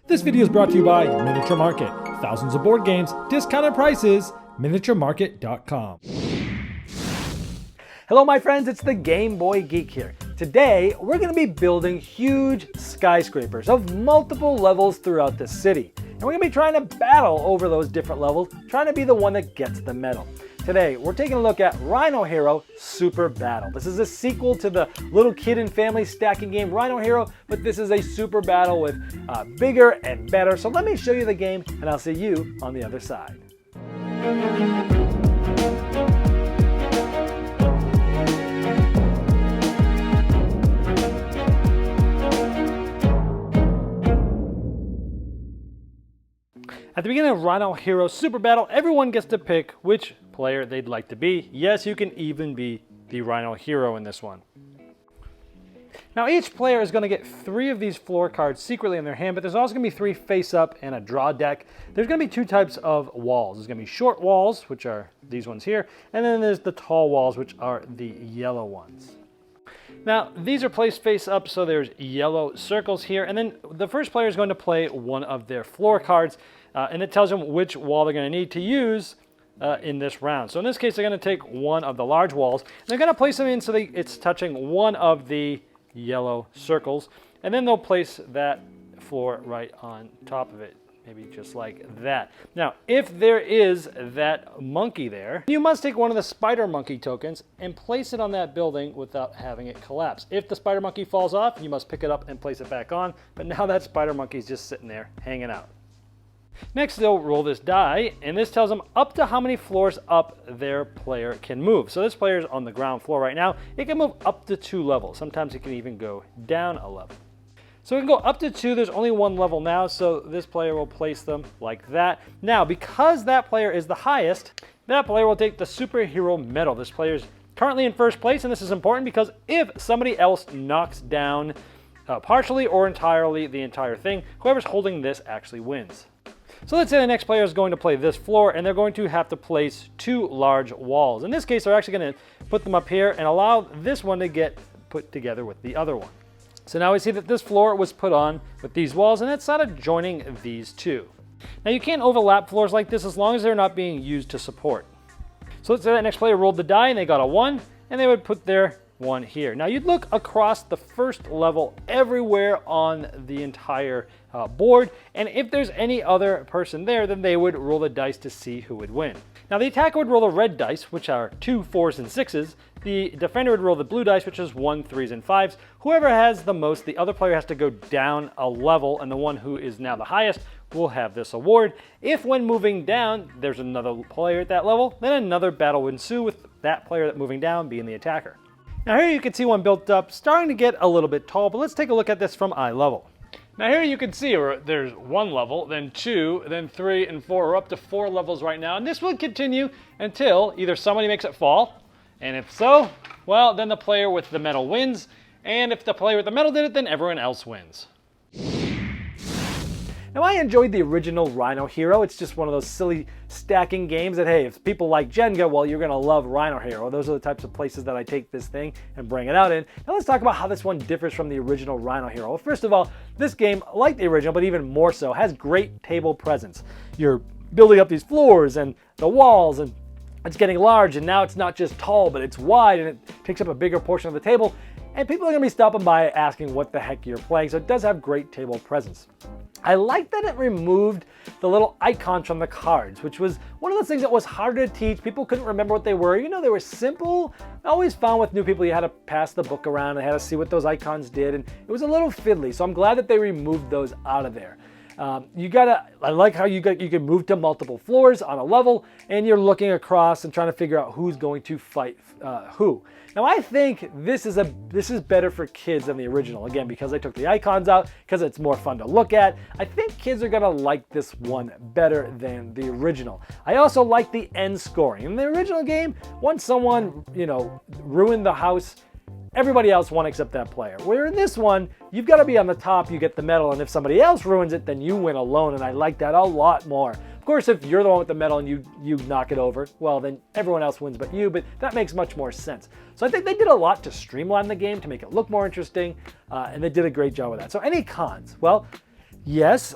This video is brought to you by Miniature Market. Thousands of board games, discounted prices, miniaturemarket.com. Hello my friends, it's the Game Boy Geek here. Today, we're going to be building huge skyscrapers of multiple levels throughout the city. And we're going to be trying to battle over those different levels, trying to be the one that gets the medal. Today, we're taking a look at Rhino Hero Super Battle. This is a sequel to the little kid and family stacking game Rhino Hero, but this is a super battle with bigger and better. So let me show you the game, and I'll see you on the other side. At the beginning of Rhino Hero Super Battle, everyone gets to pick which player they'd like to be. Yes, you can even be the Rhino Hero in this one. Now each player is going to get 3 of these floor cards secretly in their hand, but there's also going to be 3 face-up and a draw deck. There's going to be 2 types of walls. There's going to be short walls, which are these ones here, and then there's the tall walls, which are the yellow ones. Now, these are placed face up, so there's yellow circles here, and then the first player is going to play one of their floor cards, and it tells them which wall they're going to need to use in this round. So in this case, they're going to take one of the large walls, and they're going to place them in so it's touching one of the yellow circles, and then they'll place that floor right on top of it. Maybe just like that. Now, if there is that monkey there, you must take one of the spider monkey tokens and place it on that building without having it collapse. If the spider monkey falls off, you must pick it up and place it back on, but now that spider monkey is just sitting there hanging out. Next, they'll roll this die, and this tells them up to how many floors up their player can move. So this player is on the ground floor right now. It can move up to 2 levels. Sometimes it can even go down a level. So we can go up to 2, there's only 1 level now, so this player will place them like that. Now, because that player is the highest, that player will take the superhero medal. This player is currently in first place, and this is important because if somebody else knocks down partially or entirely the entire thing, whoever's holding this actually wins. So let's say the next player is going to play this floor, and they're going to have to place 2 large walls. In this case, they're actually going to put them up here and allow this one to get put together with the other one. So now we see that this floor was put on with these walls, and it started joining these 2. Now you can't overlap floors like this as long as they're not being used to support. So let's say that next player rolled the die and they got a 1, and they would put their 1 here. Now you'd look across the first level everywhere on the entire board, and if there's any other person there, then they would roll the dice to see who would win. Now the attacker would roll the red dice, which are 2 4s and 6s. The defender would roll the blue dice, which is 1 3s and 5s. Whoever has the most, the other player has to go down a level, and the one who is now the highest will have this award. If when moving down, there's another player at that level, then another battle would ensue with that player that's moving down being the attacker. Now here you can see one built up, starting to get a little bit tall, but let's take a look at this from eye level. Now here you can see there's 1 level, then 2, then 3, and 4. We're up to 4 levels right now, and this will continue until either somebody makes it fall, and if so, well, then the player with the medal wins, and if the player with the medal did it, then everyone else wins. Now I enjoyed the original Rhino Hero. It's just one of those silly stacking games that, hey, if people like Jenga, well, you're gonna love Rhino Hero. Those are the types of places that I take this thing and bring it out in. Now let's talk about how this one differs from the original Rhino Hero. Well, first of all, this game, like the original, but even more so, has great table presence. You're building up these floors and the walls, and it's getting large, and now it's not just tall, but it's wide, and it takes up a bigger portion of the table. And people are gonna be stopping by asking what the heck you're playing, so it does have great table presence. I like that it removed the little icons from the cards, which was one of those things that was harder to teach. People couldn't remember what they were. You know, they were simple. I always found with new people, you had to pass the book around and had to see what those icons did, and it was a little fiddly. So I'm glad that they removed those out of there. I like how you can move to multiple floors on a level, and you're looking across and trying to figure out who's going to fight who. Now I think this is better for kids than the original, again, because I took the icons out, because it's more fun to look at. I think kids are gonna like this one better than the original. I also like the end scoring. In the original game, once someone, ruined the house, everybody else won except that player. Where in this one, you've got to be on the top, you get the medal, and if somebody else ruins it, then you win alone, and I like that a lot more. Of course, if you're the one with the medal and you knock it over, well, then everyone else wins but you, but that makes much more sense. So I think they did a lot to streamline the game, to make it look more interesting, and they did a great job with that. So any cons? Well, Yes,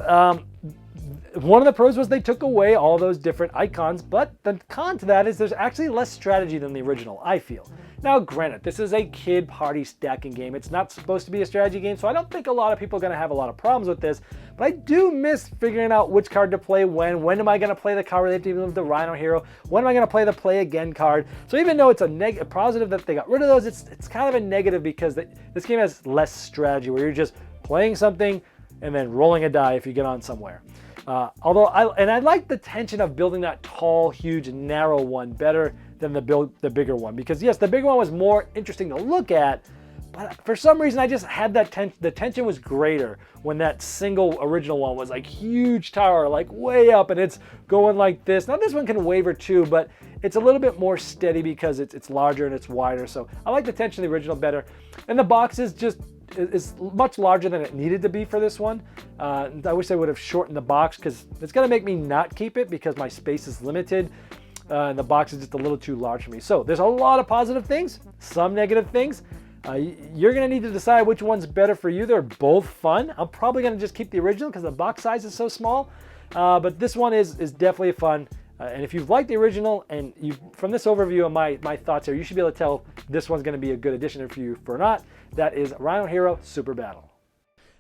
one of the pros was they took away all those different icons, but the con to that is there's actually less strategy than the original, I feel. Now, granted, this is a kid party stacking game. It's not supposed to be a strategy game, so I don't think a lot of people are going to have a lot of problems with this, but I do miss figuring out which card to play when am I going to play the card related to the Rhino Hero, when am I going to play the play again card. So even though it's a positive that they got rid of those, it's kind of a negative because this game has less strategy where you're just playing something and then rolling a die if you get on somewhere. Although I like the tension of building that tall, huge, narrow one better than the bigger one, because yes, the bigger one was more interesting to look at, but for some reason I just had that the tension was greater when that single original one was like huge tower, like way up, and it's going like this. Now this one can waver too, but it's a little bit more steady because it's larger and it's wider. So I like the tension of the original better, and the box is much larger than it needed to be for this one. I wish they would have shortened the box because it's going to make me not keep it because my space is limited and the box is just a little too large for me. So there's a lot of positive things, some negative things. You're going to need to decide which one's better for you. They're both fun. I'm probably going to just keep the original because the box size is so small, but this one is definitely fun. And if you've liked the original and from this overview of my thoughts here, you should be able to tell this one's going to be a good addition for you or not. That is Rhino Hero Super Battle.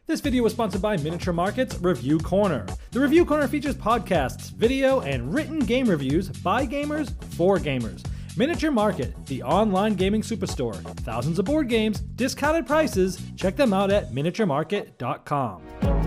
This video was sponsored by Miniature Market's Review Corner. The Review Corner features podcasts, video, and written game reviews by gamers for gamers. Miniature Market, the online gaming superstore. Thousands of board games, discounted prices. Check them out at miniaturemarket.com.